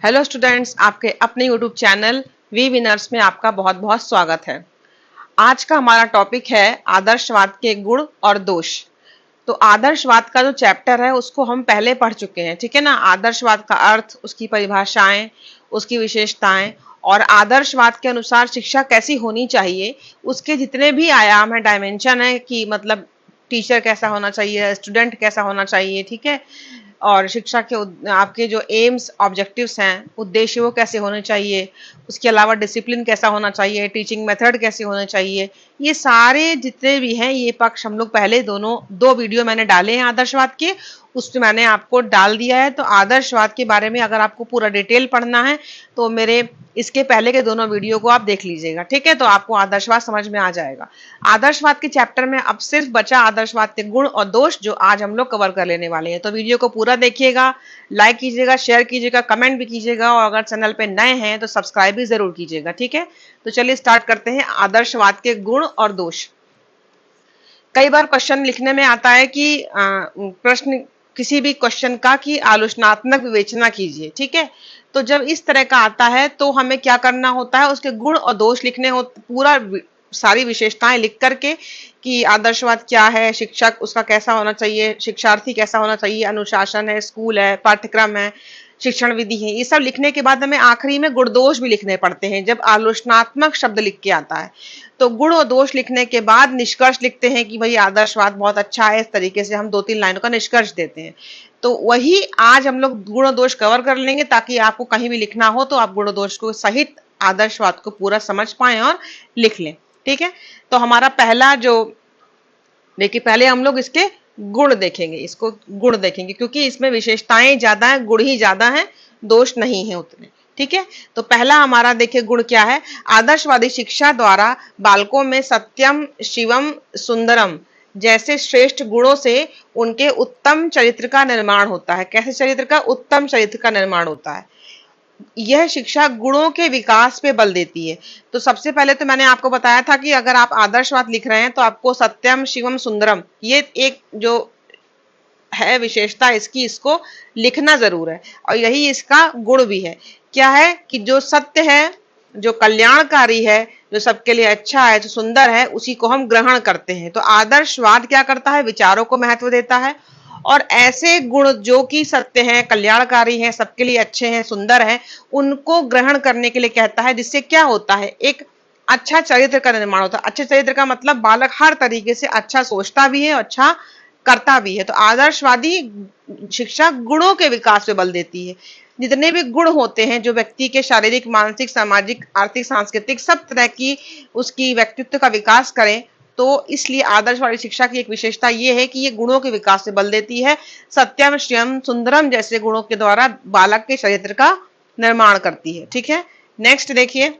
Hello students, आपके अपने YouTube channel we winners में आपका बहुत बहुत स्वागत है। आज का हमारा टॉपिक है आदर्शवाद के गुण और दोष। तो आदर्शवाद का जो चैप्टर है उसको हम पहले पढ़ चुके हैं, ठीक है ना। आदर्शवाद का अर्थ, उसकी परिभाषाएं, उसकी विशेषताएं और आदर्शवाद के अनुसार शिक्षा कैसी होनी चाहिए, उसके जितने भी आयाम है, डायमेंशन है कि मतलब टीचर कैसा होना चाहिए, स्टूडेंट कैसा होना चाहिए, ठीक है। और शिक्षा के आपके जो एम्स ऑब्जेक्टिव्स हैं, उद्देश्य वो कैसे होने चाहिए, उसके अलावा डिसिप्लिन कैसा होना चाहिए, टीचिंग मेथड कैसे होने चाहिए, ये सारे जितने भी हैं ये पक्ष हम लोग पहले दो वीडियो मैंने डाले हैं आदर्शवाद के, उसमें मैंने आपको डाल दिया है। तो आदर्शवाद के बारे में अगर आपको पूरा डिटेल पढ़ना है तो मेरे इसके पहले के दोनों वीडियो को आप देख लीजिएगा, ठीक है। तो आपको आदर्शवाद समझ में आ जाएगा। आदर्शवाद के चैप्टर में अब सिर्फ बचा आदर्शवाद के गुण और दोष, जो आज हम लोग कवर कर लेने वाले हैं। तो वीडियो को पूरा देखिएगा, लाइक कीजिएगा, शेयर कीजिएगा, कमेंट भी कीजिएगा और अगर चैनल पे नए हैं तो सब्सक्राइब भी जरूर कीजिएगा, ठीक है। तो चलिए स्टार्ट करते हैं आदर्शवाद के गुण और दोष। कई बार क्वेश्चन लिखने में आता है कि प्रश्न किसी भी क्वेश्चन का कि आलोचनात्मक विवेचना कीजिए, ठीक है। तो जब इस तरह का आता है तो हमें क्या करना होता है, उसके गुण और दोष लिखने हो, पूरा सारी विशेषताएं लिख करके कि आदर्शवाद क्या है, शिक्षक उसका कैसा होना चाहिए, शिक्षार्थी कैसा होना चाहिए, अनुशासन है, स्कूल है, पाठ्यक्रम है, शिक्षण विधि है, ये सब लिखने के बाद हमें आखिरी में गुण दोष भी लिखने पड़ते हैं जब आलोचनात्मक शब्द लिख के आता है। तो गुण और दोष लिखने के बाद निष्कर्ष लिखते हैं कि भाई आदर्शवाद बहुत अच्छा है, इस तरीके से हम 2-3 लाइनों का निष्कर्ष देते हैं। तो वही आज हम लोग गुण और दोष कवर कर लेंगे ताकि आपको कहीं भी लिखना हो तो आप गुण और दोष को सहित आदर्शवाद को पूरा समझ पाए और लिख लें, ठीक है। तो हमारा पहला जो देखिए, पहले हम लोग इसके गुण देखेंगे, इसको गुण देखेंगे क्योंकि इसमें विशेषताएं ज्यादा है, गुण ही ज्यादा है, दोष नहीं है उतने, ठीक है। तो पहला हमारा देखिए गुण क्या है। आदर्शवादी शिक्षा द्वारा बालकों में सत्यम, शिवम, सुंदरम जैसे श्रेष्ठ गुणों से उनके उत्तम चरित्र का निर्माण होता है। कैसे चरित्र का? उत्तम चरित्र का निर्माण होता है। यह शिक्षा गुणों के विकास पे बल देती है। तो सबसे पहले तो मैंने आपको बताया था कि अगर आप आदर्शवाद लिख रहे हैं तो आपको सत्यम, शिवम, सुंदरम, ये एक जो है विशेषता इसकी, इसको लिखना जरूर है और यही इसका गुण भी है। क्या है कि जो सत्य है, जो कल्याणकारी है, जो सबके लिए अच्छा है, जो सुंदर है, उसी को हम ग्रहण करते हैं। तो आदर्शवाद क्या करता है? विचारों को महत्व देता है और ऐसे गुण जो कि सत्य हैं, कल्याणकारी हैं, सबके लिए अच्छे हैं, सुंदर हैं, उनको ग्रहण करने के लिए कहता है। जिससे क्या होता है? एक अच्छा चरित्र का निर्माण होता है। अच्छे चरित्र का मतलब बालक हर तरीके से अच्छा सोचता भी है, अच्छा करता भी है। तो आदर्शवादी शिक्षा गुणों के विकास पे बल देती है। जितने भी गुण होते हैं जो व्यक्ति के शारीरिक, मानसिक, सामाजिक, आर्थिक, सांस्कृतिक सब तरह की उसकी व्यक्तित्व का विकास करें, तो इसलिए आदर्शवादी शिक्षा की एक विशेषता ये है कि ये गुणों के विकास से बल देती है। सत्यम, श्रियम, सुंदरम जैसे गुणों के द्वारा बालक के चरित्र का निर्माण करती है, ठीक है। नेक्स्ट देखिए,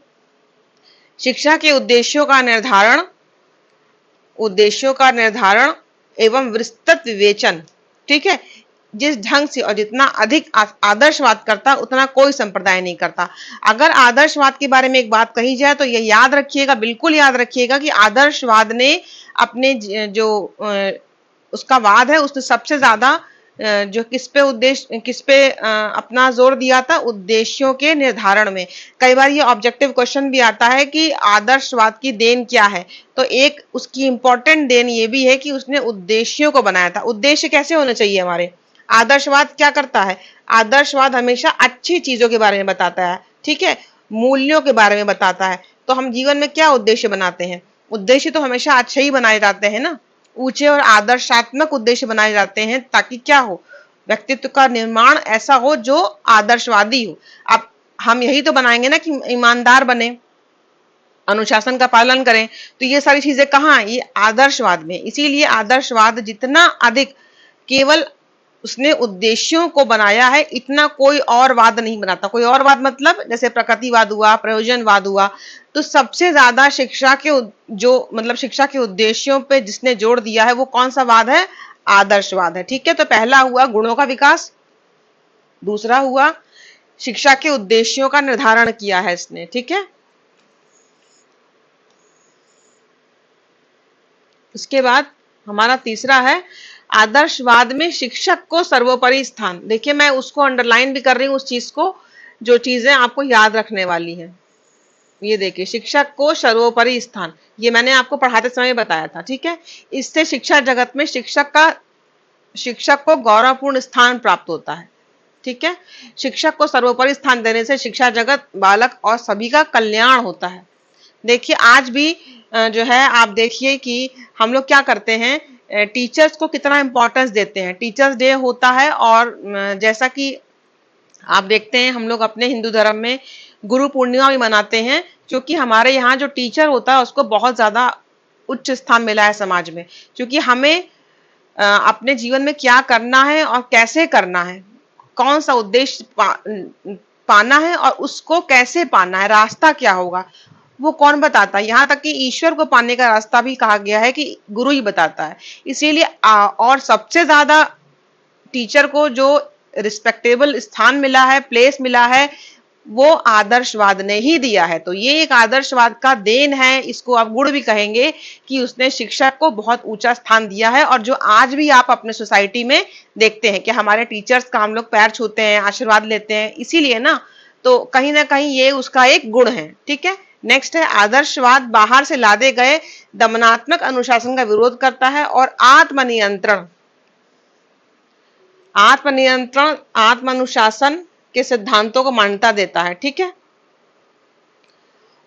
शिक्षा के उद्देश्यों का निर्धारण एवं विस्तृत विवेचन, ठीक है। जिस ढंग से और जितना अधिक आदर्शवाद करता उतना कोई संप्रदाय नहीं करता। अगर आदर्शवाद के बारे में एक बात कही जाए तो ये याद रखिएगा, बिल्कुल याद रखिएगा कि आदर्शवाद ने अपने जो उसका वाद है उसने सबसे ज्यादा जो किस पे अपना जोर दिया था? उद्देश्यों के निर्धारण में। कई बार ये ऑब्जेक्टिव क्वेश्चन भी आता है कि आदर्शवाद की देन क्या है, तो एक उसकी इंपॉर्टेंट देन ये भी है कि उसने उद्देश्यों को बनाया था। उद्देश्य कैसे होने चाहिए हमारे? आदर्शवाद क्या करता है? आदर्शवाद हमेशा अच्छी चीजों के बारे में बताता है, ठीक है, मूल्यों के बारे में बताता है। तो हम जीवन में क्या उद्देश्य बनाते हैं? उद्देश्य तो हमेशा अच्छे ही बनाए जाते हैं ना, ऊंचे और आदर्शात्मक उद्देश्य बनाए जाते हैं ताकि क्या हो? व्यक्तित्व का निर्माण ऐसा हो जो आदर्शवादी हो। अब हम यही तो बनाएंगे ना कि ईमानदार बने, अनुशासन का पालन करें। तो ये सारी चीजें कहाँ? ये आदर्शवाद में। इसीलिए आदर्शवाद जितना अधिक केवल उसने उद्देश्यों को बनाया है, इतना कोई और वाद नहीं बनाता। कोई और वाद मतलब जैसे प्रकृतिवाद हुआ, प्रयोजनवाद हुआ। तो सबसे ज्यादा शिक्षा के जो मतलब शिक्षा के उद्देश्यों पे जिसने जोड़ दिया है वो कौन सा वाद है? आदर्शवाद है, ठीक है। तो पहला हुआ गुणों का विकास, दूसरा हुआ शिक्षा के उद्देश्यों का निर्धारण किया है इसने, ठीक है। उसके बाद हमारा तीसरा है आदर्शवाद में शिक्षक को सर्वोपरि स्थान। देखिए मैं उसको अंडरलाइन भी कर रही हूँ उस चीज को जो चीजें आपको याद रखने वाली हैं। ये देखिए, शिक्षक को सर्वोपरि स्थान, ये मैंने आपको पढ़ाते समय बताया था, ठीक है। इससे शिक्षा जगत में शिक्षक को गौरवपूर्ण स्थान प्राप्त होता है, ठीक है। शिक्षक को सर्वोपरि स्थान देने से शिक्षा जगत, बालक और सभी का कल्याण होता है। देखिए आज भी जो है आप देखिए कि हम लोग क्या करते हैं, टीचर्स को कितना इंपॉर्टेंस देते हैं। टीचर्स डे होता है और जैसा कि आप देखते हैं हम लोग अपने हिंदू धर्म में गुरु पूर्णिमा भी मनाते हैं, क्योंकि हमारे यहाँ जो टीचर होता है उसको बहुत ज्यादा उच्च स्थान मिला है समाज में। क्योंकि हमें अपने जीवन में क्या करना है और कैसे करना है, कौन सा उद्देश्य पाना है और उसको कैसे पाना है, रास्ता क्या होगा, वो कौन बताता है। यहाँ तक कि ईश्वर को पाने का रास्ता भी कहा गया है कि गुरु ही बताता है। इसीलिए और सबसे ज्यादा टीचर को जो रिस्पेक्टेबल स्थान मिला है, प्लेस मिला है, वो आदर्शवाद ने ही दिया है। तो ये एक आदर्शवाद का देन है, इसको आप गुण भी कहेंगे कि उसने शिक्षक को बहुत ऊंचा स्थान दिया है। और जो आज भी आप अपने सोसाइटी में देखते हैं कि हमारे टीचर्स का हम लोग पैर छूते हैं, आशीर्वाद लेते हैं, इसीलिए ना। तो कहीं ना कहीं ये उसका एक गुण है, ठीक है। नेक्स्ट है, आदर्शवाद बाहर से लादे गए दमनात्मक अनुशासन का विरोध करता है और आत्मानुशासन के सिद्धांतों को मान्यता देता है, ठीक है।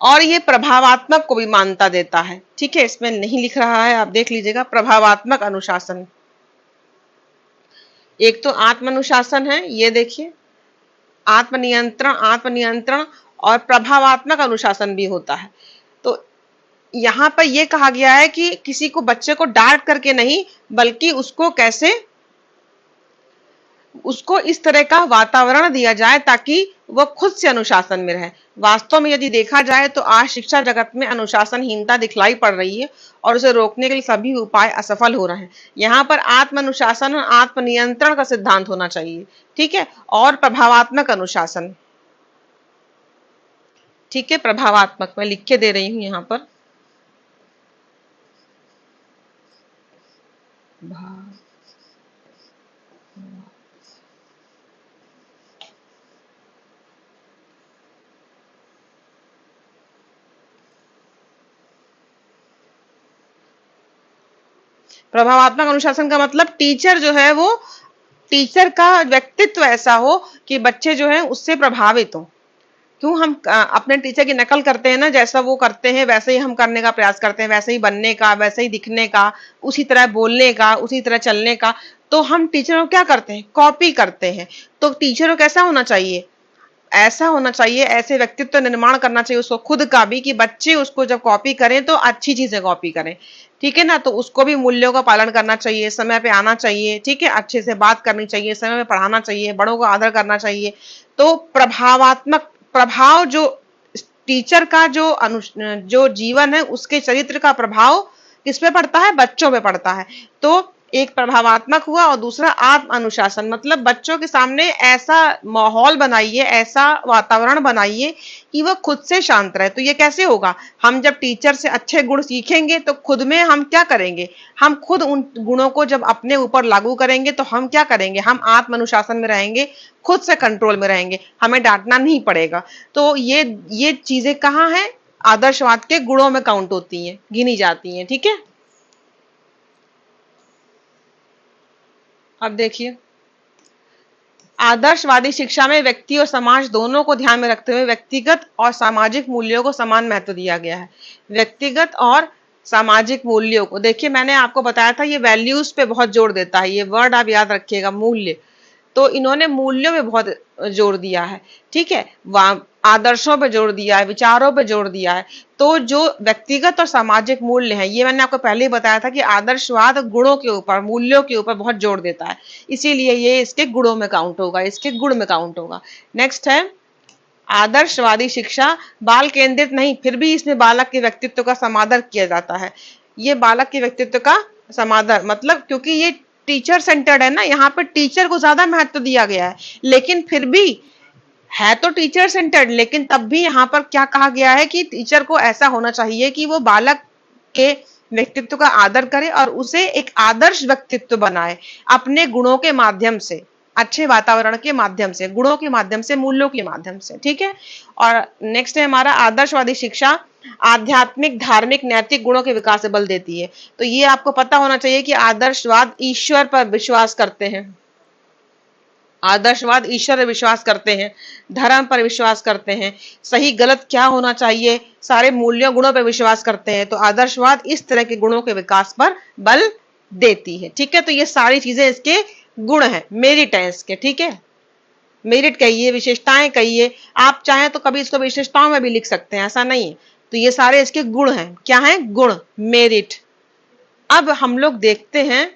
और ये प्रभावात्मक को भी मान्यता देता है, ठीक है। इसमें नहीं लिख रहा है, आप देख लीजिएगा। प्रभावात्मक अनुशासन, एक तो आत्मानुशासन है, ये देखिए, आत्मनियंत्रण और प्रभावात्मक अनुशासन भी होता है। तो यहाँ पर यह कहा गया है कि किसी को, बच्चे को डांट करके नहीं, बल्कि उसको इस तरह का वातावरण दिया जाए ताकि वह खुद से अनुशासन में रहे। वास्तव में यदि देखा जाए तो आज शिक्षा जगत में अनुशासनहीनता दिखलाई पड़ रही है और उसे रोकने के लिए सभी उपाय असफल हो रहे हैं। यहाँ पर आत्मानुशासन और आत्मनियंत्रण का सिद्धांत होना चाहिए, ठीक है, और प्रभावात्मक अनुशासन, ठीक है। प्रभावात्मक मैं लिख के दे रही हूं यहाँ पर। प्रभावात्मक अनुशासन का मतलब टीचर जो है वो, टीचर का व्यक्तित्व ऐसा हो कि बच्चे जो है उससे प्रभावित हो। क्यों हम अपने टीचर की नकल करते हैं ना, जैसा वो करते हैं वैसे ही हम करने का प्रयास करते हैं, वैसे ही बनने का, वैसे ही दिखने का, उसी तरह बोलने का, उसी तरह चलने का। तो हम टीचरों को क्या करते हैं, कॉपी करते हैं। तो टीचरों को कैसा होना चाहिए, ऐसा होना चाहिए, ऐसे व्यक्तित्व निर्माण करना चाहिए उसको खुद का भी, कि बच्चे उसको जब कॉपी करें तो अच्छी चीजें कॉपी करें, ठीक है ना। तो उसको भी मूल्यों का पालन करना चाहिए, समय पे आना चाहिए, ठीक है, अच्छे से बात करनी चाहिए, समय में पढ़ाना चाहिए, बड़ों का आदर करना चाहिए। तो प्रभावात्मक प्रभाव, जो टीचर का जो जीवन है उसके चरित्र का प्रभाव किस पे पड़ता है, बच्चों पे पड़ता है। तो एक प्रभावात्मक हुआ और दूसरा आत्म अनुशासन, मतलब बच्चों के सामने ऐसा माहौल बनाइए, ऐसा वातावरण बनाइए कि वह खुद से शांत रहे। तो ये कैसे होगा, हम जब टीचर से अच्छे गुण सीखेंगे तो खुद में हम क्या करेंगे, हम खुद उन गुणों को जब अपने ऊपर लागू करेंगे तो हम क्या करेंगे, हम आत्म अनुशासन में रहेंगे, खुद से कंट्रोल में रहेंगे, हमें डांटना नहीं पड़ेगा। तो ये चीजें कहाँ हैं, आदर्शवाद के गुणों में काउंट होती हैं, गिनी जाती हैं, ठीक है। अब देखिए, आदर्शवादी शिक्षा में व्यक्ति और समाज दोनों को ध्यान में रखते हुए व्यक्तिगत और सामाजिक मूल्यों को समान महत्व दिया गया है। व्यक्तिगत और सामाजिक मूल्यों को, देखिए मैंने आपको बताया था ये वैल्यूज पे बहुत जोर देता है, ये वर्ड आप याद रखिएगा, मूल्य। तो इन्होंने मूल्यों पे बहुत जोर दिया है, ठीक है, आदर्शों पे जोर दिया है, विचारों पे जोर दिया है। तो जो व्यक्तिगत और सामाजिक मूल्य है, ये मैंने आपको पहले ही बताया था कि आदर्शवाद गुणों के ऊपर, मूल्यों के ऊपर बहुत जोर देता है, इसीलिए ये इसके गुणों में काउंट होगा, इसके गुण में काउंट होगा। नेक्स्ट है, आदर्शवादी शिक्षा बाल केंद्रित नहीं, फिर भी इसमें बालक के व्यक्तित्व का समादर किया जाता है। ये बालक के व्यक्तित्व का समादर मतलब, क्योंकि ये टीचर सेंटर्ड है ना, यहाँ पर टीचर को ज्यादा महत्व दिया गया है, लेकिन फिर भी है तो टीचर सेंटर्ड, लेकिन तब भी यहाँ पर क्या कहा गया है कि टीचर को ऐसा होना चाहिए कि वो बालक के व्यक्तित्व का आदर करे और उसे एक आदर्श व्यक्तित्व बनाए अपने गुणों के माध्यम से, अच्छे वातावरण के माध्यम से, गुणों के माध्यम से, मूल्यों के माध्यम से, ठीक है। और नेक्स्ट है हमारा आदर्शवादी शिक्षा आध्यात्मिक, धार्मिक, नैतिक गुणों के विकास से बल देती है। तो ये आपको पता होना चाहिए कि आदर्शवाद ईश्वर पर विश्वास करते हैं, आदर्शवाद ईश्वर पर विश्वास करते हैं, धर्म पर विश्वास करते हैं, सही गलत क्या होना चाहिए, सारे मूल्यों गुणों पर विश्वास करते हैं। तो आदर्शवाद इस तरह के गुणों के विकास पर बल देती है, ठीक है। तो ये सारी चीजें इसके गुण हैं, मेरिट है इसके, ठीक है। मेरिट कहिए, विशेषताएं कहिए, आप चाहें तो कभी इसको विशेषताओं में भी लिख सकते हैं, ऐसा नहीं है। तो ये सारे इसके गुण हैं, क्या है, गुण, मेरिट। अब हम लोग देखते हैं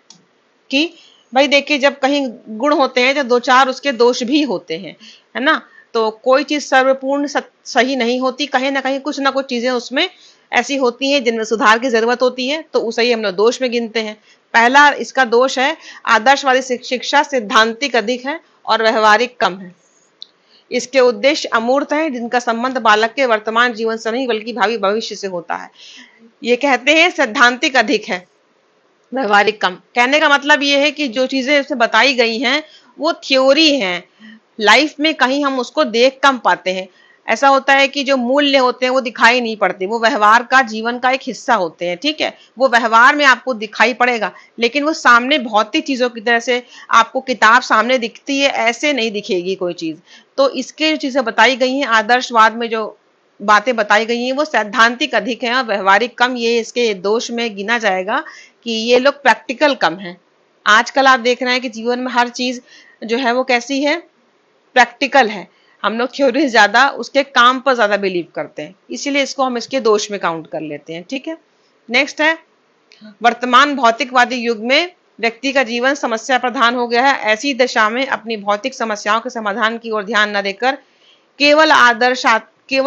कि भाई देखिए, जब कहीं गुण होते हैं तो दो चार उसके दोष भी होते हैं, है ना। तो कोई चीज सर्वपूर्ण सही नहीं होती, कहीं ना कहीं कुछ ना कुछ चीजें उसमें ऐसी होती हैं जिनमें सुधार की जरूरत होती है, तो उसे ही हम लोग दोष में गिनते हैं। पहला इसका दोष है, आदर्शवादी शिक्षा सिद्धांतिक अधिक है और व्यवहारिक कम है। इसके उद्देश्य अमूर्त हैं, जिनका संबंध बालक के वर्तमान जीवन से नहीं बल्कि भावी भविष्य से होता है। ये कहते हैं सैद्धांतिक अधिक है, व्यवहारिक कम। कहने का मतलब ये है कि जो चीजें इसमें बताई गई हैं वो थ्योरी हैं, लाइफ में कहीं हम उसको देख कम पाते हैं। ऐसा होता है कि जो मूल्य होते हैं वो दिखाई नहीं पड़ते, वो व्यवहार का, जीवन का एक हिस्सा होते हैं, ठीक है। वो व्यवहार में आपको दिखाई पड़ेगा, लेकिन वो सामने भौतिक चीजों की तरह से आपको किताब सामने दिखती है ऐसे नहीं दिखेगी कोई चीज। तो इसके जो चीजें बताई गई हैं आदर्शवाद में, जो बातें बताई गई हैं वो सैद्धांतिक अधिक है और व्यवहारिक कम। ये इसके दोष में गिना जाएगा कि ये लोग प्रैक्टिकल कम है। आजकल आप देख रहे हैं कि जीवन में हर चीज जो है वो कैसी है, प्रैक्टिकल है। हम लोग थ्योरी ज्यादा, उसके काम पर ज्यादा बिलीव करते हैं, इसीलिए इसको हम इसके दोष में काउंट कर लेते हैं, ठीक है। नेक्स्ट है, वर्तमान भौतिकवादी युग में व्यक्ति का जीवन समस्या प्रधान हो गया है। ऐसी दशा में अपनी भौतिक समस्याओं के समाधान की ओर ध्यान न देकर केवल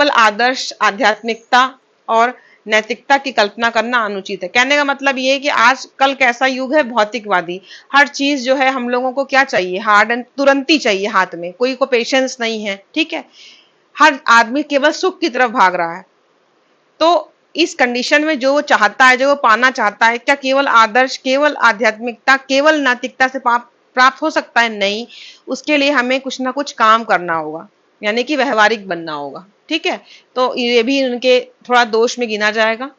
आदर्श आध्यात्मिकता और नैतिकता की कल्पना करना अनुचित है। कहने का मतलब ये है कि आजकल कैसा युग है, भौतिकवादी। हर चीज जो है हम लोगों को क्या चाहिए, हार्ड एंड तुरंत ही चाहिए हाथ में, कोई को पेशेंस नहीं है, ठीक है। हर आदमी केवल सुख की तरफ भाग रहा है। तो इस कंडीशन में जो वो चाहता है, जो वो पाना चाहता है, क्या केवल आदर्श, केवल आध्यात्मिकता, केवल नैतिकता से प्राप्त हो सकता है? नहीं, उसके लिए हमें कुछ ना कुछ काम करना होगा, यानी कि व्यवहारिक बनना होगा, ठीक है। तो ये भी उनके थोड़ा दोष में गिना जाएगा।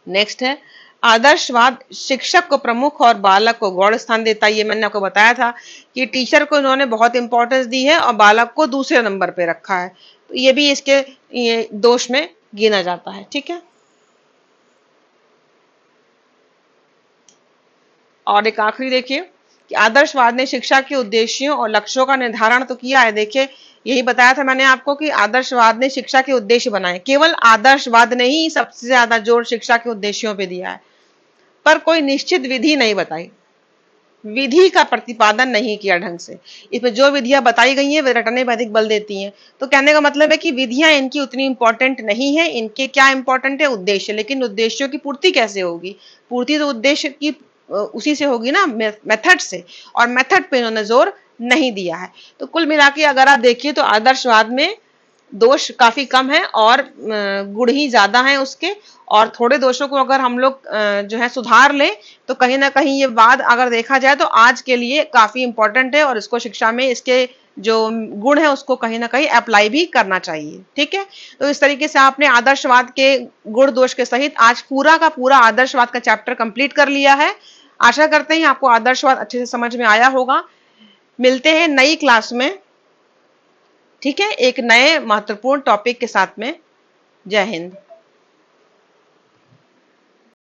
नेक्स्ट है, आदर्शवाद शिक्षक को प्रमुख और बालक को गौण स्थान देता है। ये मैंने आपको बताया था कि टीचर को इन्होंने बहुत इंपॉर्टेंस दी है और बालक को दूसरे नंबर पे रखा है। तो ये भी इसके ये दोष में गिना जाता है, ठीक है। और एक आखिरी देखिए कि आदर्शवाद ने शिक्षा के उद्देश्यों और लक्ष्यों का निर्धारण तो किया है। देखिए, यही बताया था मैंने आपको कि आदर्शवाद ने शिक्षा के उद्देश्य बनाए। केवल आदर्शवाद ने ही सबसे ज्यादा जोर शिक्षा के उद्देश्यों पे दिया है, पर कोई निश्चित विधि नहीं बताई, विधि का प्रतिपादन नहीं किया ढंग से। इसमें जो विधियां बताई गई हैं वे रटने पर अधिक बल देती हैं। तो कहने का मतलब है कि विधियां इनकी उतनी इंपॉर्टेंट नहीं है, इनके क्या इंपॉर्टेंट है, उद्देश्य। लेकिन उद्देश्यों की पूर्ति कैसे होगी, पूर्ति तो उद्देश्य की उसी से होगी ना, मेथड से, और मेथड पे इन्होंने जोर नहीं दिया है। तो कुल मिला के अगर आप देखिए तो आदर्शवाद में दोष काफी कम है और गुण ही ज्यादा हैं उसके। और थोड़े दोषों को अगर हम लोग जो है सुधार ले तो कहीं ना कहीं ये बात अगर देखा जाए तो आज के लिए काफी इंपॉर्टेंट है, और इसको शिक्षा में इसके जो गुण है उसको कहीं ना कहीं अप्लाई भी करना चाहिए, ठीक है। तो इस तरीके से आपने आदर्शवाद के गुण दोष के सहित आज पूरा का पूरा आदर्शवाद का चैप्टर कंप्लीट कर लिया है। आशा करते हैं आपको आदर्शवाद अच्छे से समझ में आया होगा। मिलते हैं नई क्लास में, ठीक है, एक नए महत्वपूर्ण टॉपिक के साथ में। जय हिंद।